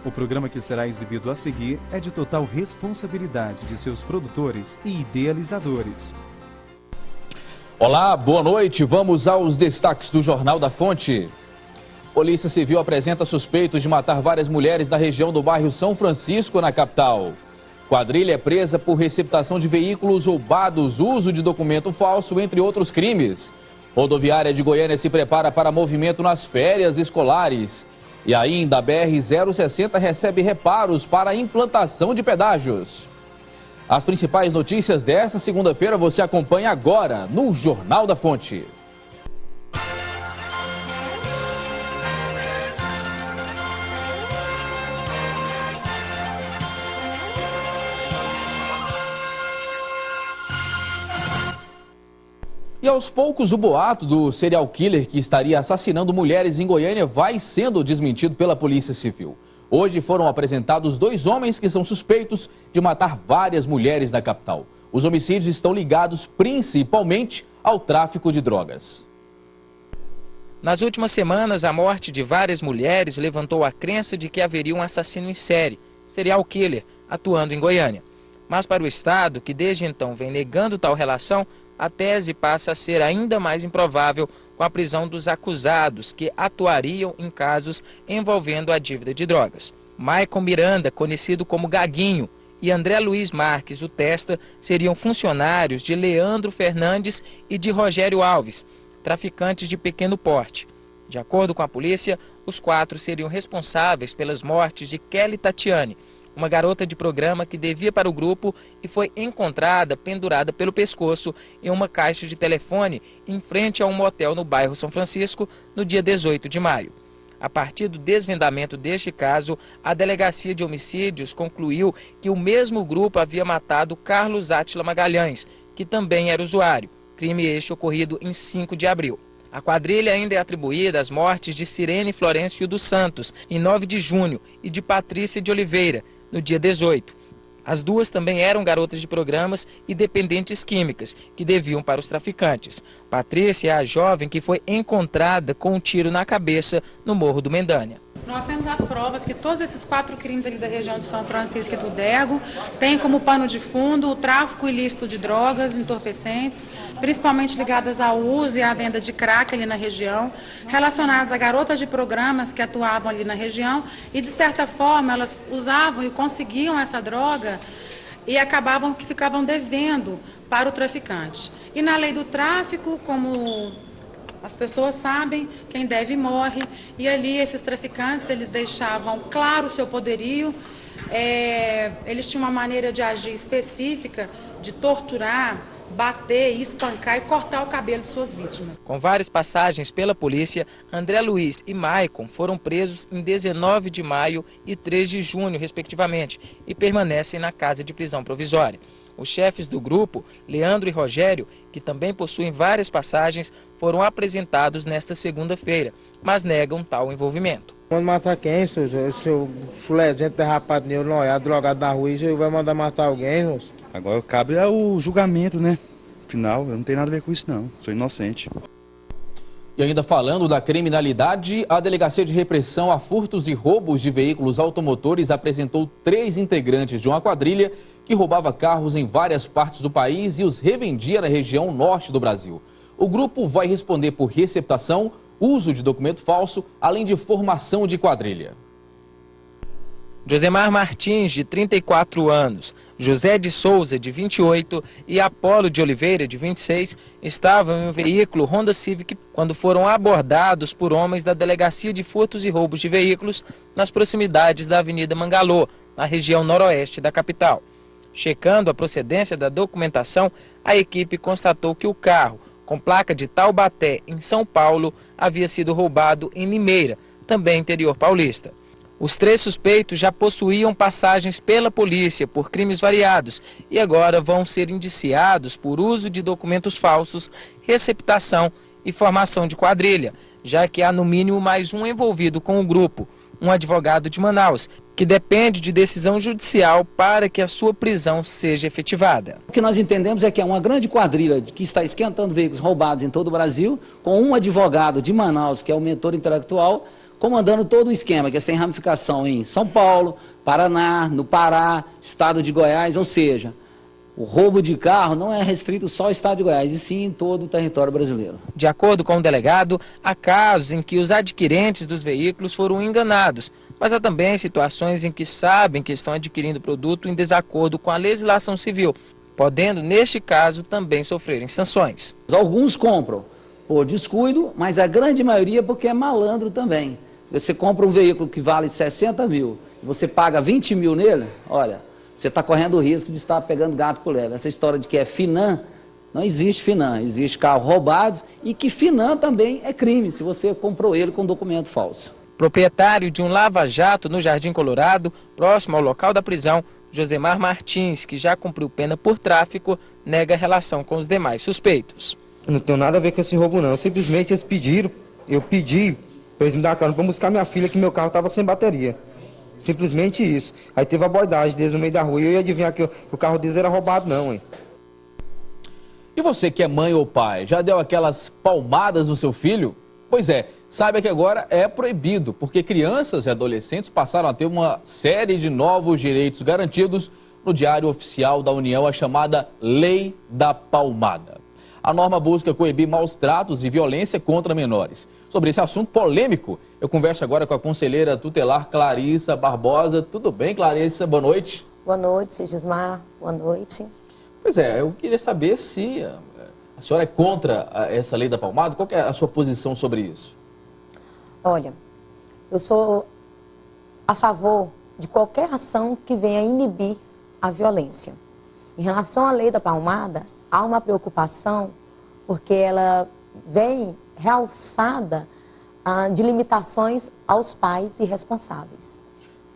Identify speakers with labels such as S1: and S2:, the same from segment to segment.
S1: O programa que será exibido a seguir é de total responsabilidade de seus produtores e idealizadores.
S2: Olá, boa noite. Vamos aos destaques do Jornal da Fonte. Polícia Civil apresenta suspeitos de matar várias mulheres na região do bairro São Francisco, na capital. Quadrilha é presa por receptação de veículos roubados, uso de documento falso, entre outros crimes. Rodoviária de Goiânia se prepara para movimento nas férias escolares. E ainda a BR-060 recebe reparos para a implantação de pedágios. As principais notícias desta segunda-feira você acompanha agora no Jornal da Fonte. E aos poucos o boato do serial killer que estaria assassinando mulheres em Goiânia vai sendo desmentido pela Polícia Civil. Hoje foram apresentados 2 homens que são suspeitos de matar várias mulheres na capital. Os homicídios estão ligados principalmente ao tráfico de drogas.
S3: Nas últimas semanas, a morte de várias mulheres levantou a crença de que haveria um assassino em série, serial killer, atuando em Goiânia. Mas para o Estado, que desde então vem negando tal relação, a tese passa a ser ainda mais improvável com a prisão dos acusados que atuariam em casos envolvendo a dívida de drogas. Maicon Miranda, conhecido como Gaguinho, e André Luiz Marques, o Testa, seriam funcionários de Leandro Fernandes e de Rogério Alves, traficantes de pequeno porte. De acordo com a polícia, os 4 seriam responsáveis pelas mortes de Kelly Tatiane, uma garota de programa que devia para o grupo e foi encontrada pendurada pelo pescoço em uma caixa de telefone em frente a um motel no bairro São Francisco no dia 18 de maio. A partir do desvendamento deste caso, a Delegacia de Homicídios concluiu que o mesmo grupo havia matado Carlos Átila Magalhães, que também era usuário, crime este ocorrido em 5 de abril. A quadrilha ainda é atribuída às mortes de Sirene Florencio dos Santos, em 9 de junho, e de Patrícia de Oliveira, no dia 18. As 2 também eram garotas de programas e dependentes químicas, que deviam para os traficantes. Patrícia é a jovem que foi encontrada com um tiro na cabeça no Morro do Mendânia.
S4: Nós temos as provas que todos esses 4 crimes ali da região de São Francisco e do Dergo têm como pano de fundo o tráfico ilícito de drogas, entorpecentes, principalmente ligadas ao uso e à venda de crack ali na região, relacionadas a garotas de programas que atuavam ali na região e, de certa forma, elas usavam e conseguiam essa droga e acabavam que ficavam devendo para o traficante. E na lei do tráfico, como as pessoas sabem, quem deve morre, e ali esses traficantes, eles deixavam claro o seu poderio, eles tinham uma maneira de agir específica, de torturar, bater, espancar e cortar o cabelo de suas vítimas.
S3: Com várias passagens pela polícia, André Luiz e Maicon foram presos em 19 de maio e 3 de junho, respectivamente, e permanecem na casa de prisão provisória. Os chefes do grupo, Leandro e Rogério, que também possuem várias passagens, foram apresentados nesta segunda-feira, mas negam tal envolvimento.
S5: Quando matar quem, se o chulezinho derrapado nele, não é drogado na rua, e vai mandar matar alguém, moço?
S6: Agora cabe o julgamento, né? Afinal, eu não tenho nada a ver com isso, não. Sou inocente.
S2: E ainda falando da criminalidade, a Delegacia de Repressão a Furtos e Roubos de Veículos Automotores apresentou 3 integrantes de uma quadrilha que roubava carros em várias partes do país e os revendia na região norte do Brasil. O grupo vai responder por receptação, uso de documento falso, além de formação de quadrilha.
S3: Josemar Martins, de 34 anos, José de Souza, de 28 e Apolo de Oliveira, de 26, estavam em um veículo Honda Civic quando foram abordados por homens da Delegacia de Furtos e Roubos de Veículos nas proximidades da Avenida Mangalô, na região noroeste da capital. Checando a procedência da documentação, a equipe constatou que o carro, com placa de Taubaté, em São Paulo, havia sido roubado em Limeira, também interior paulista. Os 3 suspeitos já possuíam passagens pela polícia por crimes variados e agora vão ser indiciados por uso de documentos falsos, receptação e formação de quadrilha, já que há no mínimo mais um envolvido com o grupo, um advogado de Manaus, que depende de decisão judicial para que a sua prisão seja efetivada.
S7: O que nós entendemos é que é uma grande quadrilha que está esquentando veículos roubados em todo o Brasil, com um advogado de Manaus, que é o mentor intelectual, comandando todo o esquema, que eles têm ramificação em São Paulo, Paraná, no Pará, estado de Goiás, ou seja, o roubo de carro não é restrito só ao estado de Goiás, e sim em todo o território brasileiro.
S3: De acordo com o delegado, há casos em que os adquirentes dos veículos foram enganados, mas há também situações em que sabem que estão adquirindo produto em desacordo com a legislação civil, podendo, neste caso, também sofrerem sanções.
S7: Alguns compram por descuido, mas a grande maioria porque é malandro também. Você compra um veículo que vale 60 mil, e você paga 20 mil nele, olha, você está correndo o risco de estar pegando gato por lebre. Essa história de que é Finan, não existe Finan, existe carro roubados e que Finan também é crime, se você comprou ele com documento falso.
S3: Proprietário de um lava-jato no Jardim Colorado, próximo ao local da prisão, Josemar Martins, que já cumpriu pena por tráfico, nega relação com os demais suspeitos.
S8: Eu não tenho nada a ver com esse roubo não, simplesmente eles pediram, eu pedi para eles me dar carona para buscar minha filha, que meu carro estava sem bateria. Simplesmente isso. Aí teve a abordagem deles no meio da rua e eu ia adivinhar que o carro deles era roubado não, hein?
S2: E você que é mãe ou pai, já deu aquelas palmadas no seu filho? Pois é, saiba que agora é proibido, porque crianças e adolescentes passaram a ter uma série de novos direitos garantidos no Diário Oficial da União, a chamada Lei da Palmada. A norma busca coibir maus tratos e violência contra menores. Sobre esse assunto polêmico, eu converso agora com a conselheira tutelar Clarissa Barbosa. Tudo bem, Clarissa? Boa noite.
S9: Boa noite, Sigismar. Boa noite.
S2: Pois é, eu queria saber se a senhora é contra essa lei da palmada. Qual que é a sua posição sobre isso?
S9: Olha, eu sou a favor de qualquer ação que venha inibir a violência. Em relação à lei da palmada, há uma preocupação porque ela vem realçada de limitações aos pais irresponsáveis.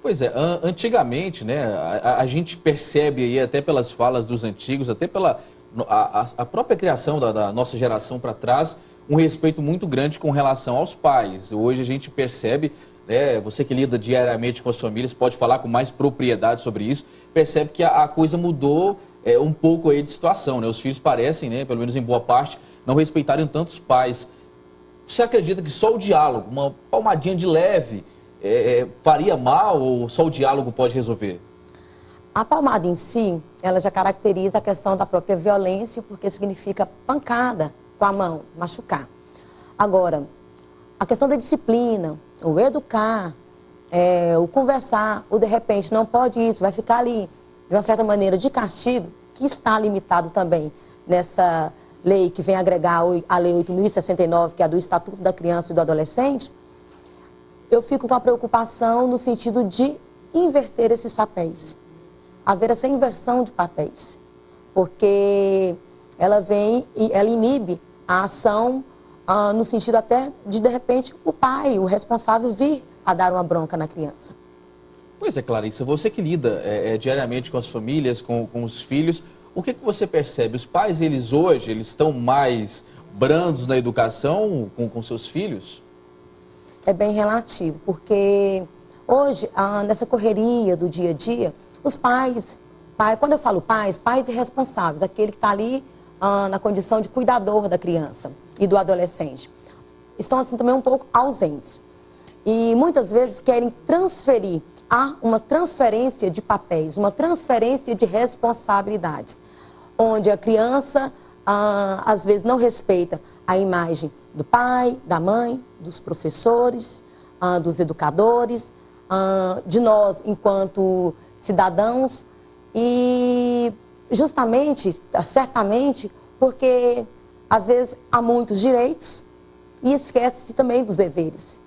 S2: Pois é, antigamente, né, a gente percebe aí até pelas falas dos antigos, até pela a própria criação da nossa geração para trás, um respeito muito grande com relação aos pais. Hoje a gente percebe, né, você que lida diariamente com as famílias, pode falar com mais propriedade sobre isso, percebe que a coisa mudou um pouco aí de situação, né? Os filhos parecem, né, pelo menos em boa parte, não respeitarem tanto os pais. Você acredita que só o diálogo, uma palmadinha de leve, faria mal ou só o diálogo pode resolver?
S9: A palmada em si, ela já caracteriza a questão da própria violência, porque significa pancada com a mão, machucar. Agora, a questão da disciplina, o educar, o conversar, o de repente não pode isso, vai ficar ali de uma certa maneira de castigo, que está limitado também nessa lei que vem agregar a Lei 8.069, que é a do Estatuto da Criança e do Adolescente. Eu fico com a preocupação no sentido de inverter esses papéis. Haver essa inversão de papéis. Porque ela vem e ela inibe a ação no sentido até de repente, o pai, o responsável, vir a dar uma bronca na criança.
S2: Pois é, Clarissa, você que lida diariamente com as famílias, com os filhos, o que você percebe? Os pais, eles hoje, eles estão mais brandos na educação com seus filhos?
S9: É bem relativo, porque hoje, nessa correria do dia a dia, os pais, quando eu falo pais irresponsáveis, aquele que está ali na condição de cuidador da criança e do adolescente, estão assim também um pouco ausentes. E muitas vezes querem transferir, há uma transferência de papéis, uma transferência de responsabilidades, onde a criança às vezes não respeita a imagem do pai, da mãe, dos professores, dos educadores, de nós enquanto cidadãos e justamente, certamente, porque às vezes há muitos direitos e esquece-se também dos deveres.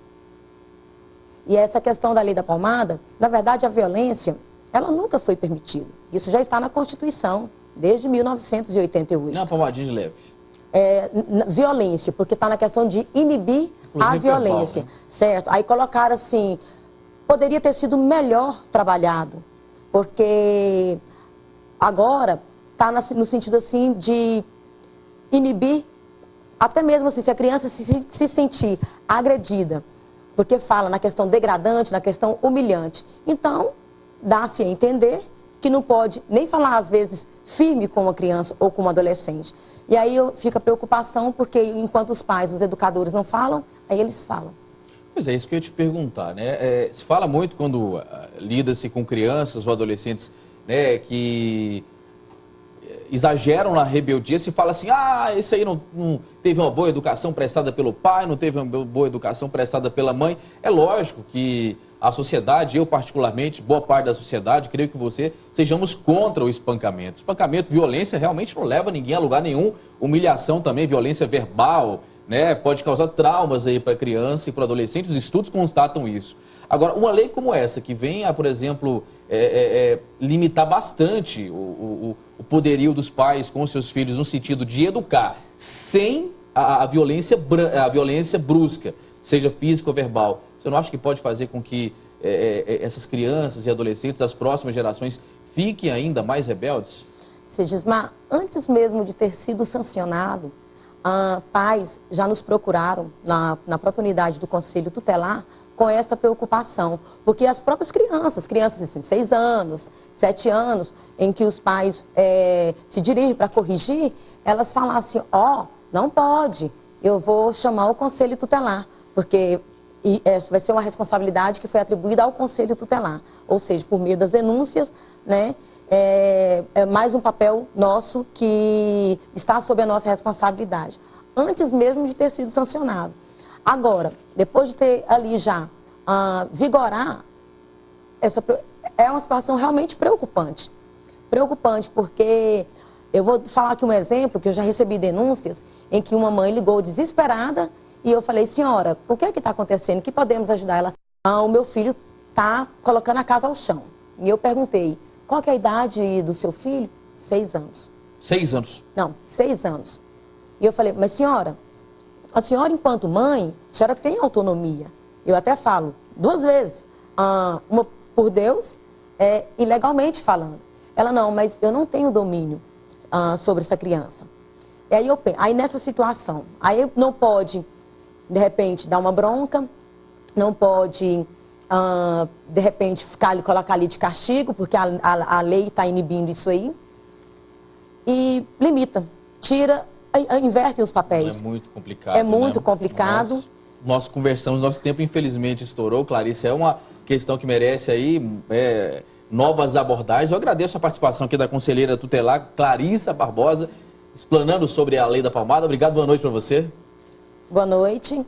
S9: E essa questão da lei da palmada, na verdade a violência, ela nunca foi permitida. Isso já está na Constituição, desde 1988.
S2: Não é uma palmadinha de leve.
S9: Violência, porque está na questão de inibir a violência, certo? Aí colocaram assim, poderia ter sido melhor trabalhado, porque agora está no sentido assim de inibir, até mesmo assim, se a criança se sentir agredida, porque fala na questão degradante, na questão humilhante. Então, dá-se a entender que não pode nem falar, às vezes, firme com uma criança ou com um adolescente. E aí fica a preocupação, porque enquanto os pais, os educadores não falam, aí eles falam.
S2: Pois é, isso que eu ia te perguntar, né? Se fala muito quando lida-se com crianças ou adolescentes, né, que exageram na rebeldia, se fala assim, esse aí não teve uma boa educação prestada pelo pai, não teve uma boa educação prestada pela mãe. É lógico que a sociedade, eu particularmente, boa parte da sociedade, creio que você, sejamos contra o espancamento. Espancamento, violência, realmente não leva ninguém a lugar nenhum. Humilhação também, violência verbal, né, pode causar traumas aí para criança e para adolescente, os estudos constatam isso. Agora, uma lei como essa, que vem a, por exemplo, limitar bastante o poderio dos pais com seus filhos no sentido de educar sem a violência brusca, seja física ou verbal, você não acha que pode fazer com que essas crianças e adolescentes, as próximas gerações, fiquem ainda mais rebeldes?
S9: Sigismar, antes mesmo de ter sido sancionado, pais já nos procuraram na própria unidade do Conselho Tutelar com esta preocupação, porque as próprias crianças de 6 anos, 7 anos, em que os pais se dirigem para corrigir, elas falam assim, não pode, eu vou chamar o Conselho Tutelar, porque vai ser uma responsabilidade que foi atribuída ao Conselho Tutelar, ou seja, por meio das denúncias, né, é mais um papel nosso que está sob a nossa responsabilidade, antes mesmo de ter sido sancionado. Agora, depois de ter ali já vigorar, é uma situação realmente preocupante. Preocupante porque, eu vou falar aqui um exemplo, que eu já recebi denúncias, em que uma mãe ligou desesperada e eu falei, senhora, o que é que está acontecendo? Que podemos ajudar ela? O meu filho está colocando a casa ao chão. E eu perguntei, qual que é a idade do seu filho? 6 anos.
S2: 6 anos?
S9: Não, 6 anos. E eu falei, mas senhora, a senhora, enquanto mãe, a senhora tem autonomia. Eu até falo 2 vezes. Uma por Deus e legalmente falando. Ela, não, mas eu não tenho domínio sobre essa criança. E aí, aí nessa situação, aí não pode, de repente, dar uma bronca, não pode, de repente, colocar ali de castigo, porque a lei está inibindo isso aí. E limita, tira, invertem os papéis.
S2: É muito complicado.
S9: É muito complicado.
S2: Nós conversamos, nosso tempo infelizmente estourou, Clarice, é uma questão que merece aí novas abordagens. Eu agradeço a participação aqui da conselheira tutelar, Clarissa Barbosa, explanando sobre a Lei da Palmada. Obrigado, boa noite para você. Boa noite.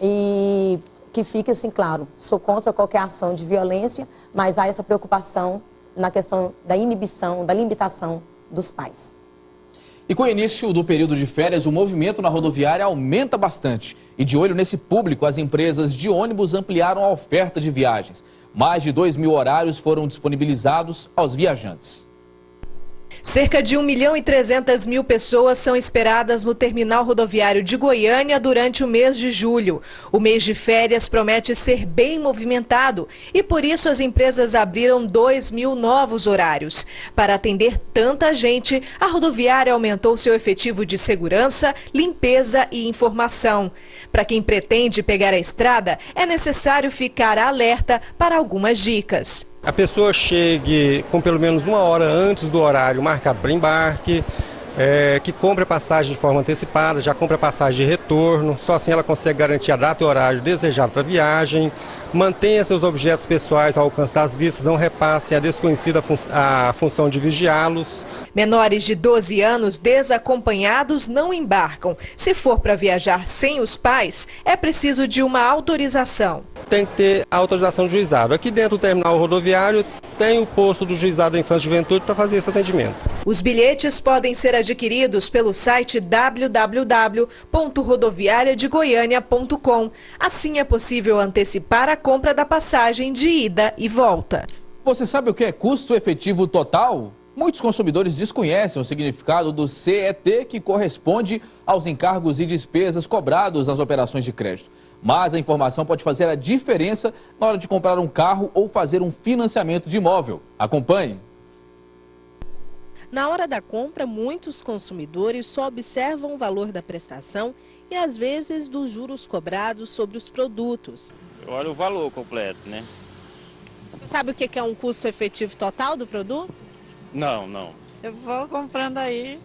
S2: E que fique assim claro, sou contra qualquer ação de violência, mas há essa preocupação na questão da inibição, da limitação dos pais. E com o início do período de férias, o movimento na rodoviária aumenta bastante. E de olho nesse público, as empresas de ônibus ampliaram a oferta de viagens. Mais de 2.000 horários foram disponibilizados aos viajantes.
S10: Cerca de 1.300.000 pessoas são esperadas no terminal rodoviário de Goiânia durante o mês de julho. O mês de férias promete ser bem movimentado e por isso as empresas abriram 2.000 novos horários. Para atender tanta gente, a rodoviária aumentou seu efetivo de segurança, limpeza e informação. Para quem pretende pegar a estrada, é necessário ficar alerta para algumas dicas.
S11: A pessoa chegue com pelo menos 1 hora antes do horário marcado para embarque, que compre a passagem de forma antecipada, já compre a passagem de retorno, só assim ela consegue garantir a data e horário desejado para a viagem, mantenha seus objetos pessoais ao alcance das vistas, não repasse a desconhecida a função de vigiá-los.
S10: Menores de 12 anos desacompanhados não embarcam. Se for para viajar sem os pais, é preciso de uma autorização.
S11: Tem que ter a autorização do juizado. Aqui dentro do terminal rodoviário tem o posto do juizado da Infância e Juventude para fazer esse atendimento.
S10: Os bilhetes podem ser adquiridos pelo site www.rodoviariadegoiania.com. Assim é possível antecipar a compra da passagem de ida e volta.
S2: Você sabe o que é custo efetivo total? Muitos consumidores desconhecem o significado do CET, que corresponde aos encargos e despesas cobrados nas operações de crédito. Mas a informação pode fazer a diferença na hora de comprar um carro ou fazer um financiamento de imóvel. Acompanhe.
S12: Na hora da compra, muitos consumidores só observam o valor da prestação e, às vezes, dos juros cobrados sobre os produtos.
S13: Eu olho o valor completo, né?
S12: Você sabe o que é um custo efetivo total do produto?
S13: Não, não.
S14: Eu vou comprando aí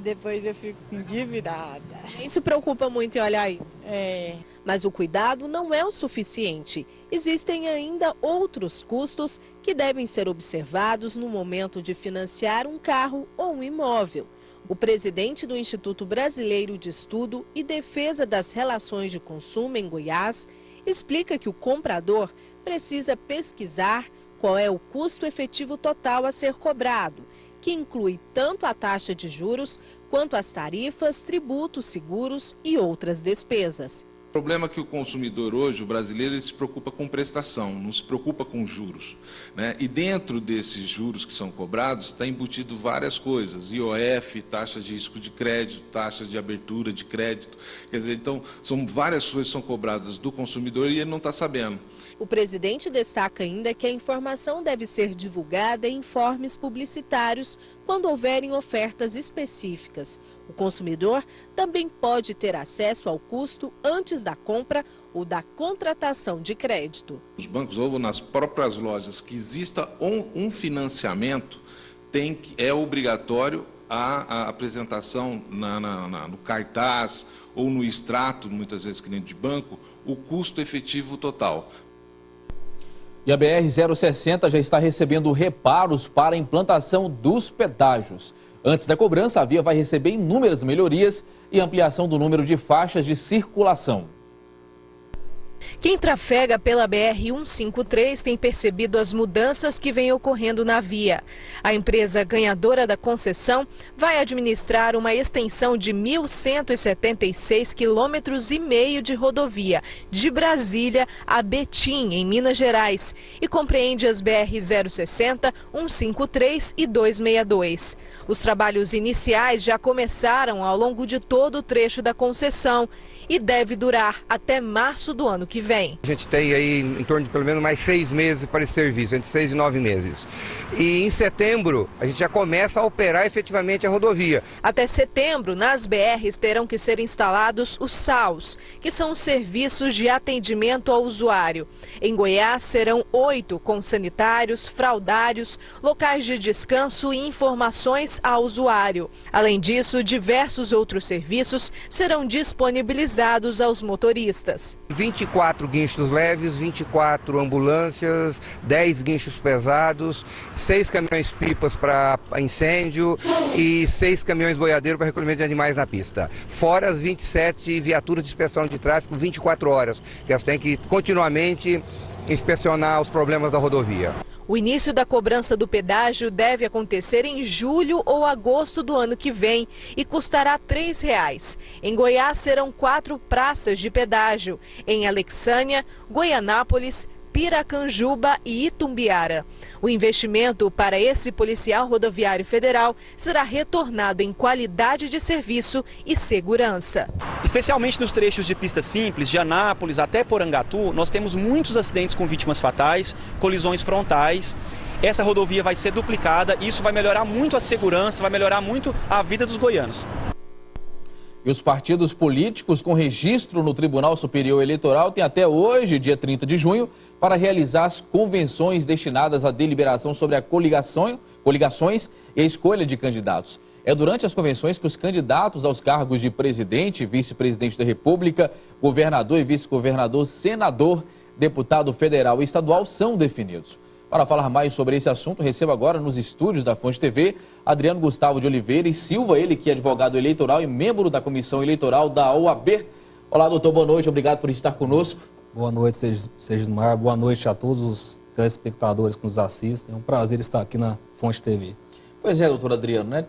S14: depois eu fico endividada.
S12: Nem se preocupa muito em olhar isso?
S14: É.
S12: Mas o cuidado não é o suficiente. Existem ainda outros custos que devem ser observados no momento de financiar um carro ou um imóvel. O presidente do Instituto Brasileiro de Estudo e Defesa das Relações de Consumo em Goiás explica que o comprador precisa pesquisar qual é o custo efetivo total a ser cobrado, que inclui tanto a taxa de juros quanto as tarifas, tributos, seguros e outras despesas.
S15: O problema é que o consumidor hoje, o brasileiro, ele se preocupa com prestação, não se preocupa com juros, né? E dentro desses juros que são cobrados, está embutido várias coisas, IOF, taxa de risco de crédito, taxa de abertura de crédito, quer dizer, então, são várias coisas que são cobradas do consumidor e ele não está sabendo.
S12: O presidente destaca ainda que a informação deve ser divulgada em informes publicitários quando houverem ofertas específicas. O consumidor também pode ter acesso ao custo antes da compra ou da contratação de crédito.
S15: Os bancos ou nas próprias lojas que exista um financiamento, é obrigatório a apresentação no cartaz ou no extrato, muitas vezes cliente de banco, o custo efetivo total.
S2: E a BR-060 já está recebendo reparos para a implantação dos pedágios. Antes da cobrança, a via vai receber inúmeras melhorias e ampliação do número de faixas de circulação.
S10: Quem trafega pela BR-153 tem percebido as mudanças que vêm ocorrendo na via. A empresa ganhadora da concessão vai administrar uma extensão de 1.176,5 km de rodovia, de Brasília a Betim, em Minas Gerais, e compreende as BR-060, 153 e 262. Os trabalhos iniciais já começaram ao longo de todo o trecho da concessão e deve durar até março do ano que vem.
S16: A gente tem aí em torno de pelo menos mais 6 meses para esse serviço, entre 6 e 9 meses. E em setembro a gente já começa a operar efetivamente a rodovia.
S10: Até setembro, nas BRs terão que ser instalados os SAUs, que são os serviços de atendimento ao usuário. Em Goiás serão 8, com sanitários, fraudários, locais de descanso e informações ao usuário. Além disso, diversos outros serviços serão disponibilizados aos motoristas.
S16: 24 guinchos leves, 24 ambulâncias, 10 guinchos pesados, 6 caminhões-pipas para incêndio e 6 caminhões boiadeiros para recolhimento de animais na pista. Fora as 27 viaturas de inspeção de tráfego 24 horas, que elas têm que continuamente inspecionar os problemas da rodovia.
S10: O início da cobrança do pedágio deve acontecer em julho ou agosto do ano que vem e custará R$ 3,00. Em Goiás serão 4 praças de pedágio, em Alexânia, Goianápolis, Piracanjuba e Itumbiara. O investimento para esse policial rodoviário federal será retornado em qualidade de serviço e segurança.
S17: Especialmente nos trechos de pista simples, de Anápolis até Porangatu, nós temos muitos acidentes com vítimas fatais, colisões frontais. Essa rodovia vai ser duplicada e isso vai melhorar muito a segurança, vai melhorar muito a vida dos goianos.
S2: E os partidos políticos com registro no Tribunal Superior Eleitoral têm até hoje, dia 30 de junho, para realizar as convenções destinadas à deliberação sobre a coligações e a escolha de candidatos. É durante as convenções que os candidatos aos cargos de presidente, vice-presidente da República, governador e vice-governador, senador, deputado federal e estadual são definidos. Para falar mais sobre esse assunto, recebo agora nos estúdios da Fonte TV, Adriano Gustavo de Oliveira e Silva, ele que é advogado eleitoral e membro da Comissão Eleitoral da OAB. Olá, doutor, boa noite, obrigado por estar conosco.
S18: Boa noite, Segismar, boa noite a todos os telespectadores que nos assistem. É um prazer estar aqui na Fonte TV.
S2: Pois é, doutor Adriano, né?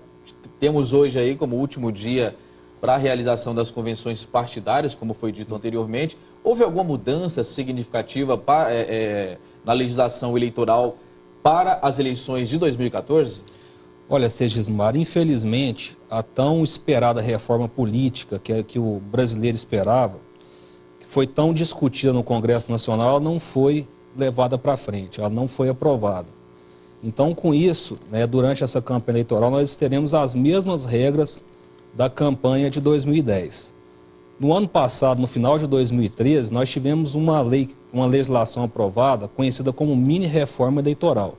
S2: Temos hoje aí como último dia para a realização das convenções partidárias, como foi dito anteriormente. Houve alguma mudança significativa na legislação eleitoral para as eleições de 2014?
S18: Olha, Segismar, infelizmente, a tão esperada reforma política que o brasileiro esperava, que foi tão discutida no Congresso Nacional, ela não foi levada para frente, ela não foi aprovada. Então, com isso, né, durante essa campanha eleitoral, nós teremos as mesmas regras da campanha de 2010. No ano passado, no final de 2013, nós tivemos uma legislação aprovada, conhecida como mini-reforma eleitoral.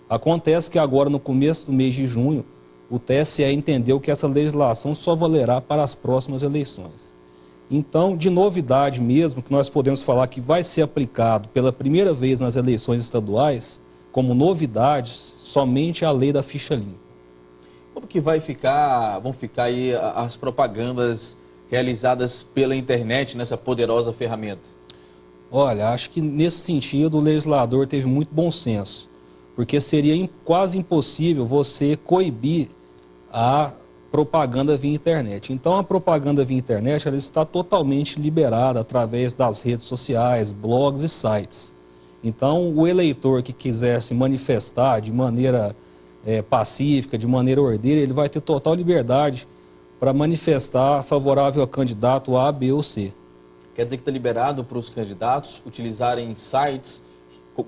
S18: Acontece que agora, no começo do mês de junho, o TSE entendeu que essa legislação só valerá para as próximas eleições. Então, de novidade mesmo, que nós podemos falar que vai ser aplicado pela primeira vez nas eleições estaduais, como novidade, somente a lei da ficha limpa.
S2: Como que vão ficar aí as propagandas realizadas pela internet nessa poderosa ferramenta?
S18: Olha, acho que nesse sentido o legislador teve muito bom senso, porque seria quase impossível você coibir a propaganda via internet. Então a propaganda via internet ela está totalmente liberada através das redes sociais, blogs e sites. Então o eleitor que quiser se manifestar de maneira pacífica, de maneira ordeira, ele vai ter total liberdade para manifestar favorável a candidato A, B ou C.
S2: Quer dizer que está liberado para os candidatos utilizarem sites,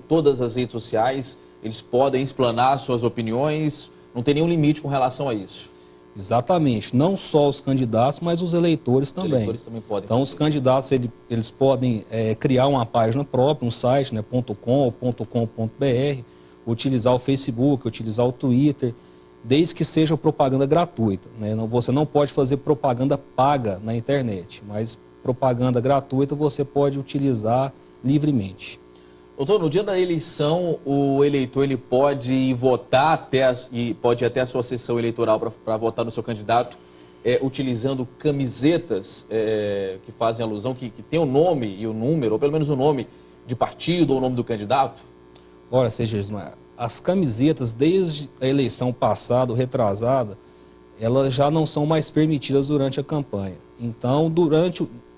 S2: todas as redes sociais, eles podem explanar suas opiniões, não tem nenhum limite com relação a isso.
S18: Exatamente, não só os candidatos, mas os eleitores também.
S2: Os eleitores também podem.
S18: Então os candidatos eles podem criar uma página própria, um site, né, .com ou .com.br, utilizar o Facebook, utilizar o Twitter, desde que seja propaganda gratuita, né? Você não pode fazer propaganda paga na internet, mas propaganda gratuita você pode utilizar livremente.
S2: Doutor, no dia da eleição, o eleitor ele pode ir votar e pode ir até a sua sessão eleitoral para votar no seu candidato, utilizando camisetas que fazem alusão, que tem o nome e o número, ou pelo menos o nome de partido ou o nome do candidato?
S18: Olha, Segismar, as camisetas desde a eleição passada, retrasada, elas já não são mais permitidas durante a campanha. Então,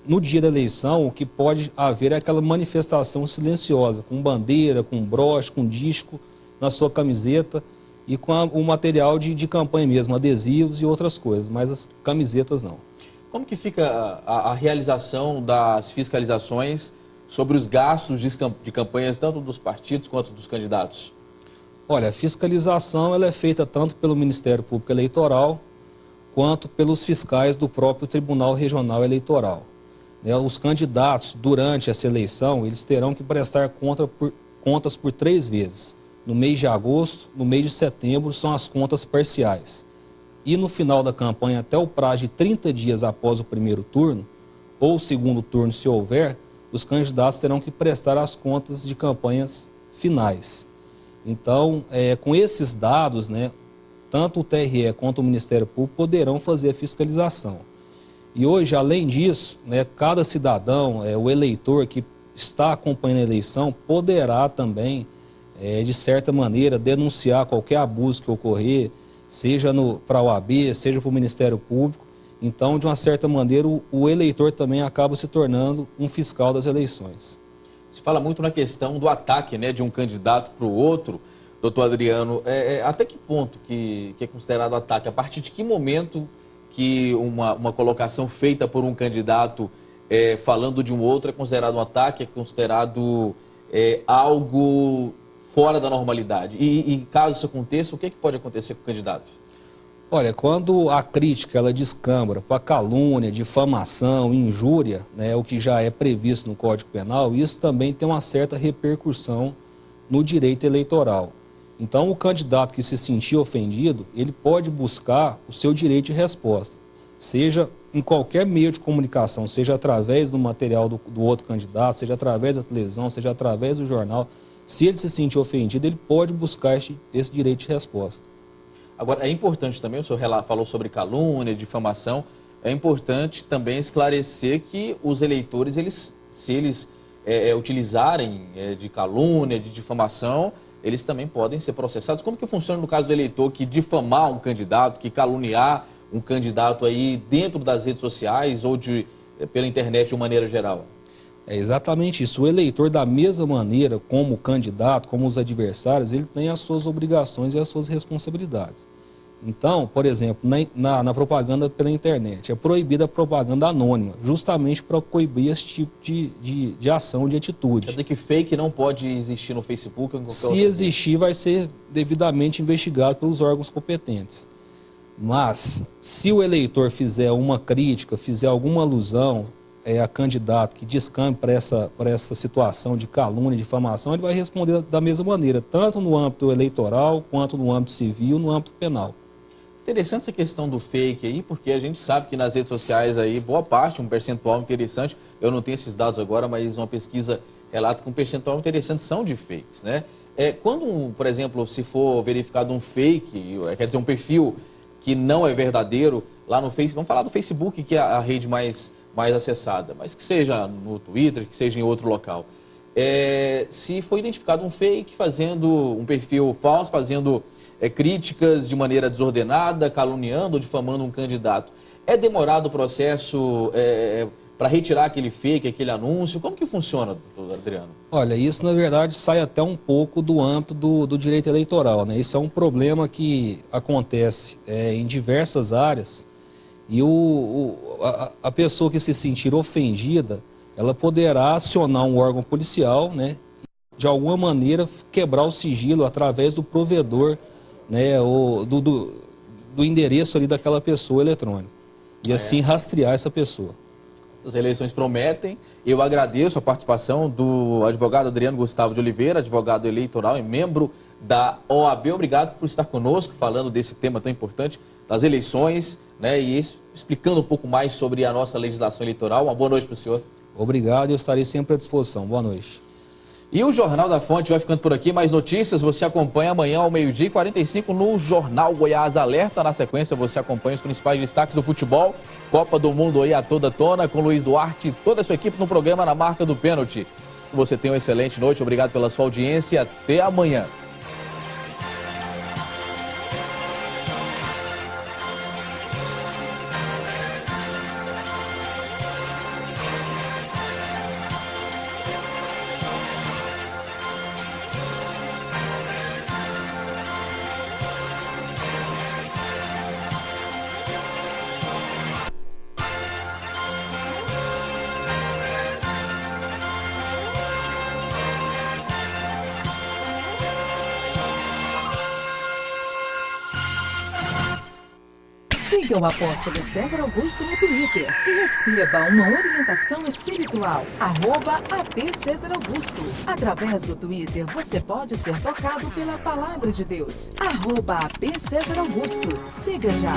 S18: no dia da eleição, o que pode haver é aquela manifestação silenciosa, com bandeira, com broche, com disco na sua camiseta e com o material de campanha mesmo, adesivos e outras coisas, mas as camisetas não.
S2: Como que fica a realização das fiscalizações sobre os gastos de campanhas, tanto dos partidos quanto dos candidatos?
S18: Olha, a fiscalização ela é feita tanto pelo Ministério Público Eleitoral quanto pelos fiscais do próprio Tribunal Regional Eleitoral. Os candidatos, durante essa eleição, eles terão que prestar contas por 3 vezes. No mês de agosto, no mês de setembro, são as contas parciais. E no final da campanha, até o prazo de 30 dias após o primeiro turno, ou o segundo turno, se houver, os candidatos terão que prestar as contas de campanhas finais. Então, com esses dados, né, tanto o TRE quanto o Ministério Público poderão fazer a fiscalização. E hoje, além disso, né, cada cidadão, o eleitor que está acompanhando a eleição, poderá também, de certa maneira, denunciar qualquer abuso que ocorrer, seja para a OAB, seja para o Ministério Público. Então, de uma certa maneira, o eleitor também acaba se tornando um fiscal das eleições.
S2: Se fala muito na questão do ataque, né, de um candidato para o outro, doutor Adriano. Até que ponto que é considerado ataque? A partir de que momento que uma colocação feita por um candidato falando de um outro é considerado um ataque, é considerado algo fora da normalidade? E caso isso aconteça, o que pode acontecer com o candidato?
S18: Olha, quando a crítica ela descambra para calúnia, difamação, injúria, né, o que já é previsto no Código Penal, isso também tem uma certa repercussão no direito eleitoral. Então, o candidato que se sentir ofendido, ele pode buscar o seu direito de resposta, seja em qualquer meio de comunicação, seja através do material do outro candidato, seja através da televisão, seja através do jornal. Se ele se sentir ofendido, ele pode buscar esse direito de resposta.
S2: Agora, é importante também, o senhor falou sobre calúnia, difamação, é importante também esclarecer que os eleitores, se eles utilizarem de calúnia, de difamação, eles também podem ser processados. Como que funciona no caso do eleitor que difamar um candidato, que caluniar um candidato aí dentro das redes sociais ou pela internet de uma maneira geral?
S18: É exatamente isso. O eleitor, da mesma maneira como o candidato, como os adversários, ele tem as suas obrigações e as suas responsabilidades. Então, por exemplo, na propaganda pela internet, é proibida a propaganda anônima, justamente para coibir esse tipo de ação, de atitude.
S2: Quer dizer que fake não pode existir no Facebook ou em qualquer
S18: Se existir, vai ser devidamente investigado pelos órgãos competentes. Mas, se o eleitor fizer uma crítica, fizer alguma alusão a candidato que descambe para essa situação de calúnia, difamação, ele vai responder da mesma maneira, tanto no âmbito eleitoral, quanto no âmbito civil, no âmbito penal.
S2: Interessante essa questão do fake aí, porque a gente sabe que nas redes sociais aí, boa parte, um percentual interessante, eu não tenho esses dados agora, mas uma pesquisa relata que um percentual interessante são de fakes, né? Quando, por exemplo, se for verificado um fake, quer dizer, um perfil que não é verdadeiro, lá no Facebook, vamos falar do Facebook, que é a rede mais acessada, mas que seja no Twitter, que seja em outro local. Se for identificado um fake fazendo um perfil falso, fazendo críticas de maneira desordenada, caluniando ou difamando um candidato, é demorado o processo para retirar aquele fake, aquele anúncio? Como que funciona, doutor Adriano?
S18: Olha, isso na verdade sai até um pouco do âmbito do direito eleitoral, né? Isso é um problema que acontece em diversas áreas e a pessoa que se sentir ofendida, ela poderá acionar um órgão policial, né? De alguma maneira quebrar o sigilo através do provedor, né? Do endereço ali daquela pessoa eletrônica e assim rastrear essa pessoa.
S2: As eleições prometem. Eu agradeço a participação do advogado Adriano Gustavo de Oliveira, advogado eleitoral e membro da OAB. Obrigado por estar conosco falando desse tema tão importante das eleições, né, e explicando um pouco mais sobre a nossa legislação eleitoral. Uma boa noite para o senhor.
S18: Obrigado, eu estarei sempre à disposição. Boa noite.
S2: E o Jornal da Fonte vai ficando por aqui. Mais notícias você acompanha amanhã ao 12h45 no Jornal Goiás Alerta. Na sequência você acompanha os principais destaques do futebol. Copa do Mundo aí a toda tona com Luiz Duarte e toda a sua equipe no programa Na Marca do Pênalti. Você tenha uma excelente noite. Obrigado pela sua audiência. Até amanhã.
S19: Siga o apóstolo César Augusto no Twitter e receba uma orientação espiritual. @AP César Augusto. Através do Twitter você pode ser tocado pela palavra de Deus. @AP César Augusto. Siga já.